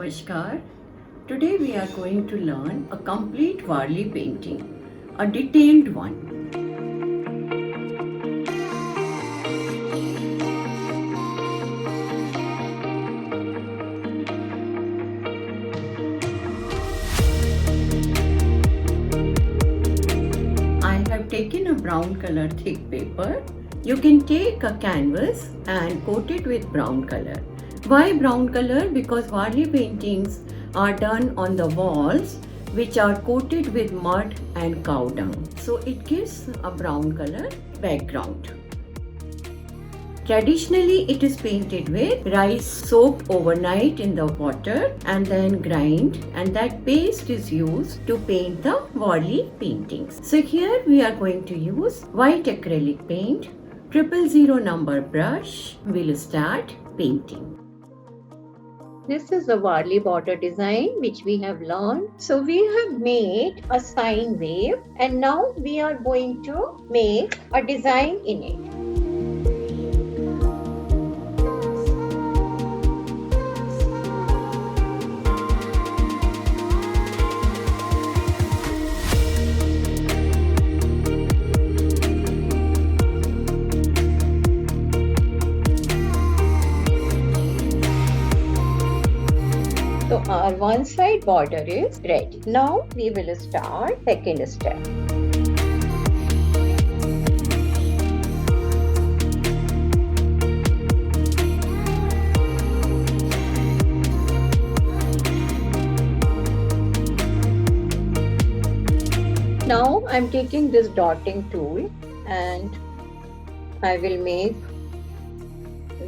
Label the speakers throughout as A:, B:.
A: Namaskar. Today we are going to learn a complete Warli painting, a detailed one. I have taken a brown color thick paper. You can take a canvas and coat it with brown color. Why brown color? Because Warli paintings are done on the walls which are coated with mud and cow dung. So it gives a brown color background. Traditionally, it is painted with rice soaked overnight in the water and then grind, and that paste is used to paint the Warli paintings. So here we are going to use white acrylic paint, 000 number brush. We'll start painting. This is the Warli border design which we have learned. So we have made a sine wave and now we are going to make a design in it. So our one side border is ready. Now we will start second step. Now I am taking this dotting tool and I will make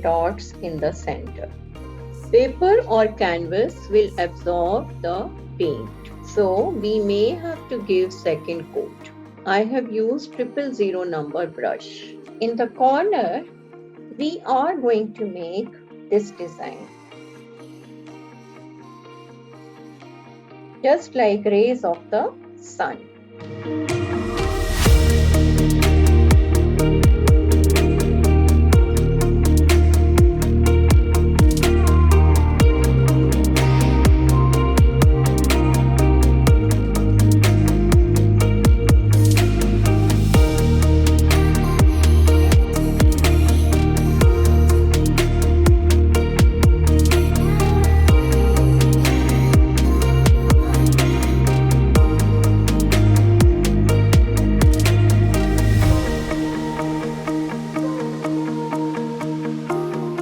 A: dots in the center. Paper or canvas will absorb the paint, so we may have to give second coat. I have used 000 number brush. In the corner, we are going to make this design. Just like rays of the sun.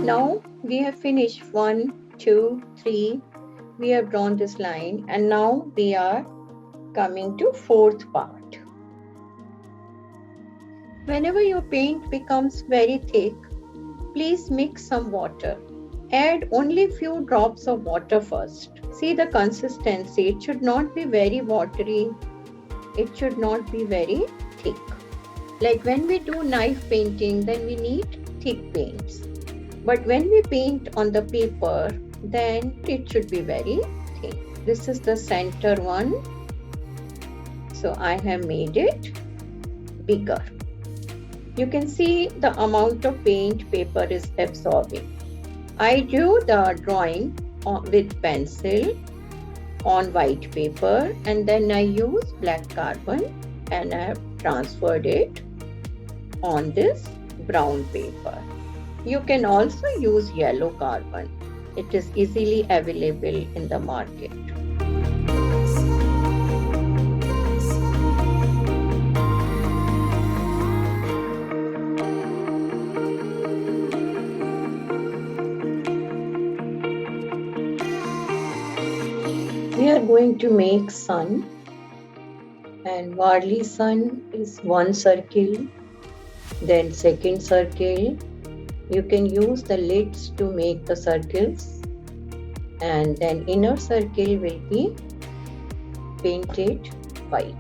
A: Now we have finished 1, 2, 3. We have drawn this line and now we are coming to fourth part. Whenever your paint becomes very thick, please mix some water. Add only few drops of water first. See the consistency. It should not be very watery. It should not be very thick. Like when we do knife painting, then we need thick paints. But when we paint on the paper, then it should be very thin. This is the center one. So I have made it bigger. You can see the amount of paint paper is absorbing. I drew the drawing with pencil on white paper and then I used black carbon and I have transferred it on this brown paper. You can also use yellow carbon. It is easily available in the market. We are going to make sun, and Warli sun is one circle, then second circle. You can use the lids to make the circles and then inner circle will be painted white.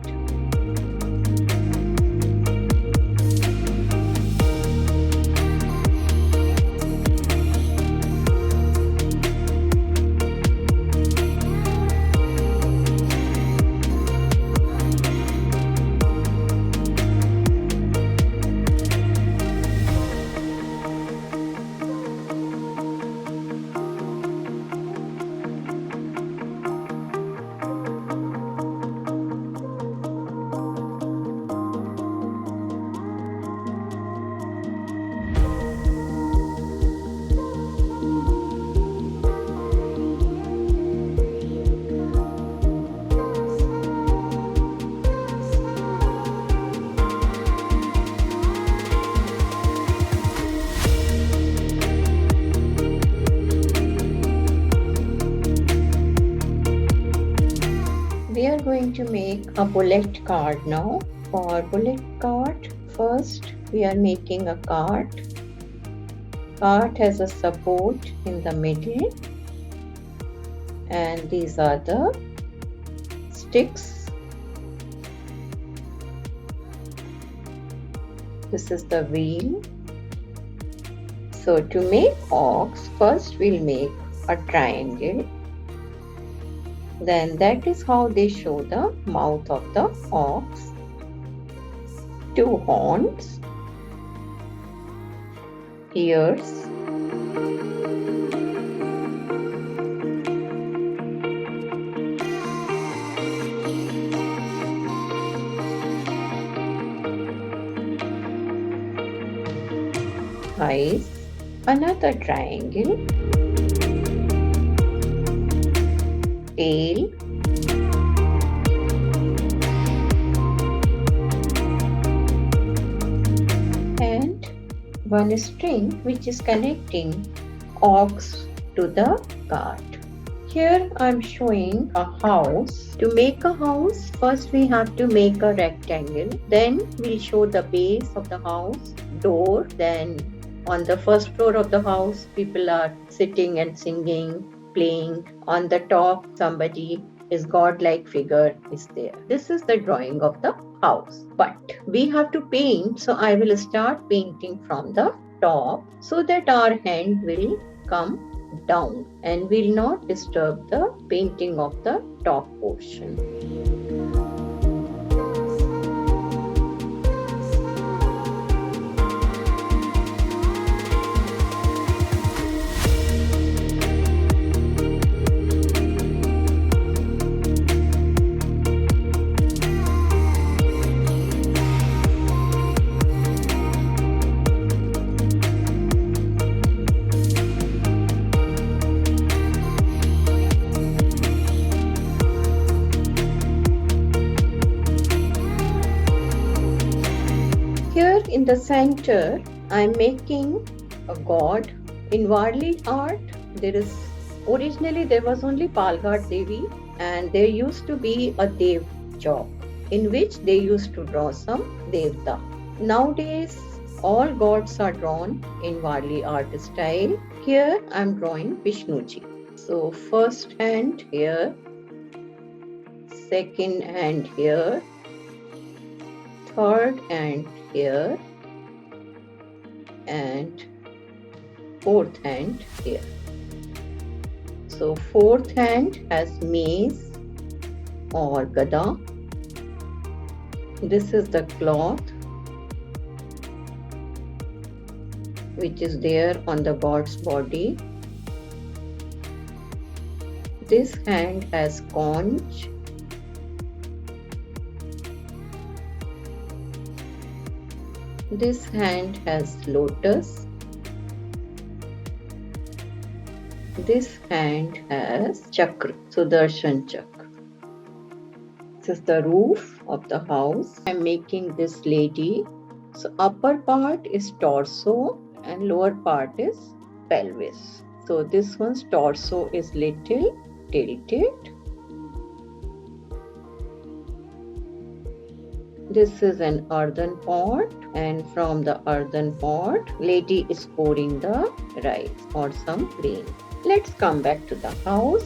A: to make a bullet card now. For bullet card, first we are making a cart. Cart has a support in the middle, and these are the sticks. This is the wheel. So to make ox, first we'll make a triangle. Then that is how they show the mouth of the ox. 2 horns, ears, eyes, another triangle, tail, and one string which is connecting ox to the cart. Here I am showing a house. To make a house, first we have to make a rectangle. Then we'll show the base of the house, door. Then on the first floor of the house, people are sitting and singing, playing. On the top, somebody is godlike figure is there. This is the drawing of the house. But we have to paint, so I will start painting from the top so that our hand will come down and will not disturb the painting of the top portion. Here in the center, I am making a god. In Warli art, originally there was only Palghat Devi, and there used to be a Dev job in which they used to draw some Devta. Nowadays, all gods are drawn in Warli art style. Here I am drawing Vishnuji. So first hand here, second hand here, third hand here, and fourth hand here. So fourth hand has mace or gada. This is the cloth which is there on the god's body. This hand has conch. This hand has lotus. This hand has chakra, Sudarshan chakra. This is the roof of the house. I am making this lady. So upper part is torso and lower part is pelvis. So this one's torso is little tilted. This is an earthen pot, and from the earthen pot, lady is pouring the rice or some grain. Let's come back to the house.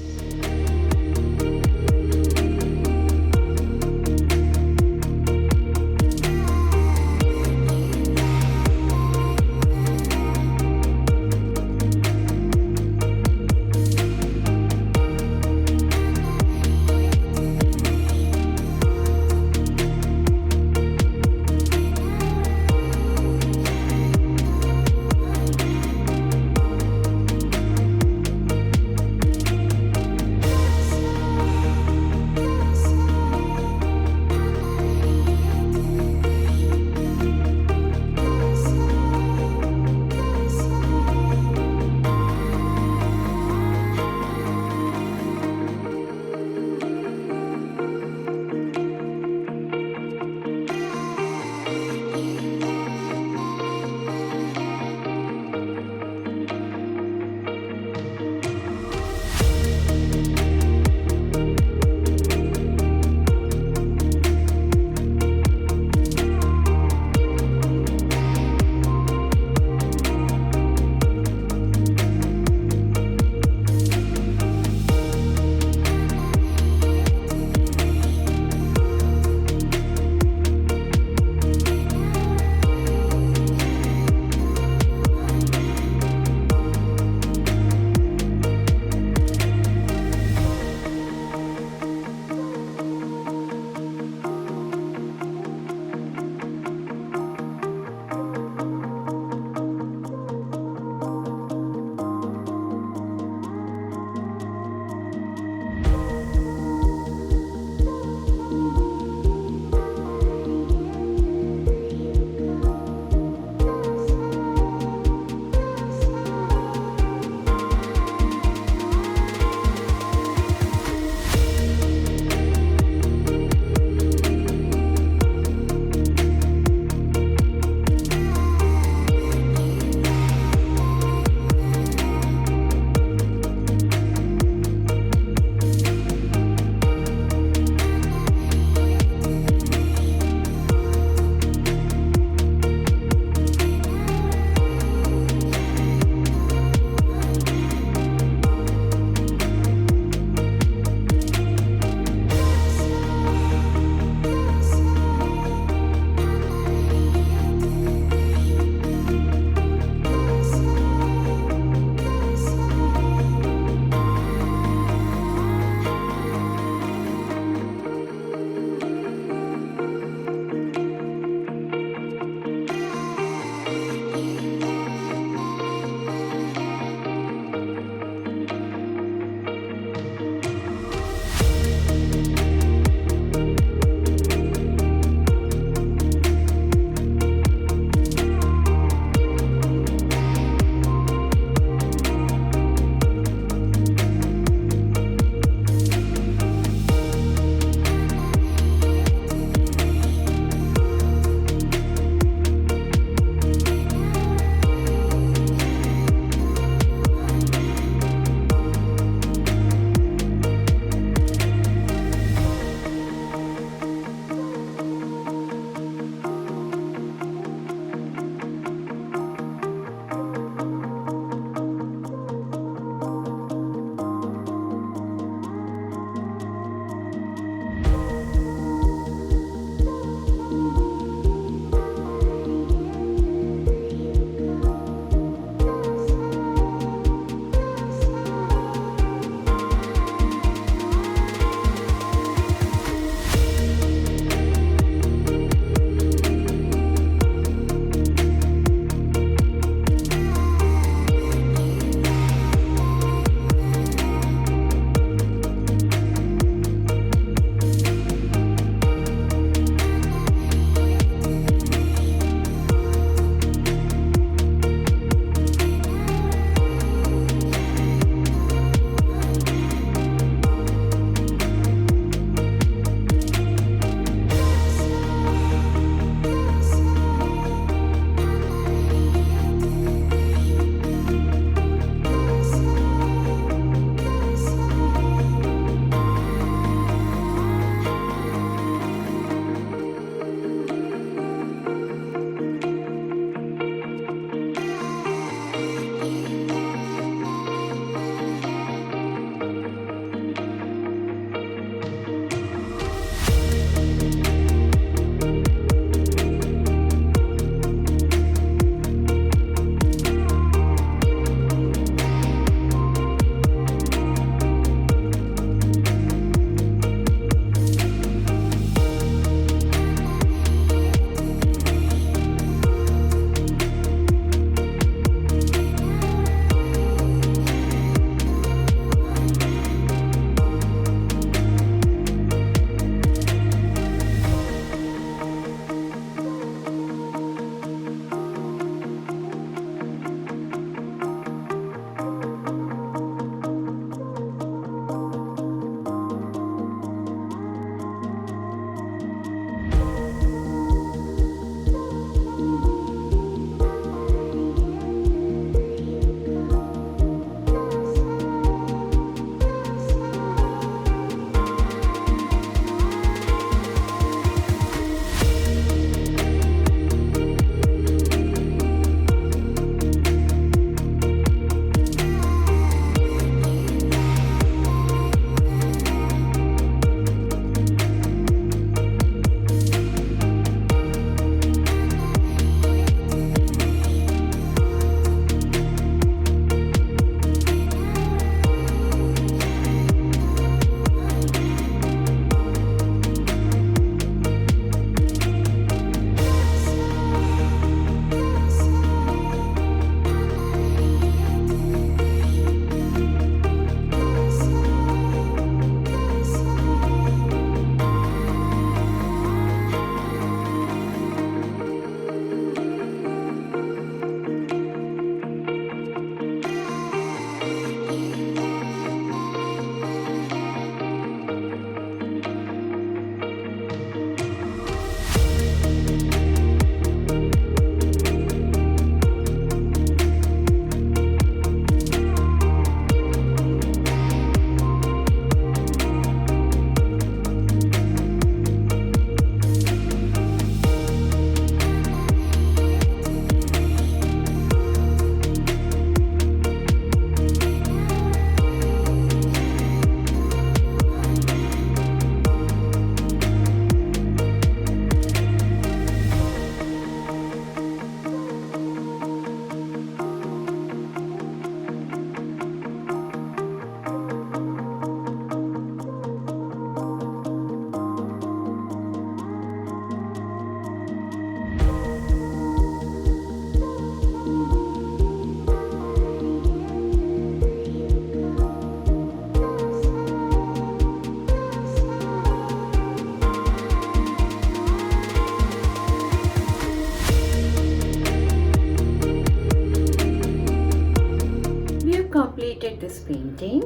B: created this painting.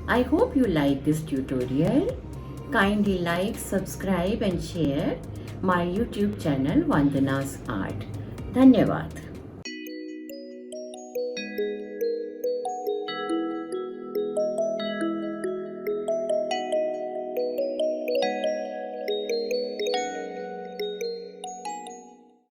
B: I hope you like this tutorial. Kindly like, subscribe and share my YouTube channel Vandana's Art. Dhanyavad.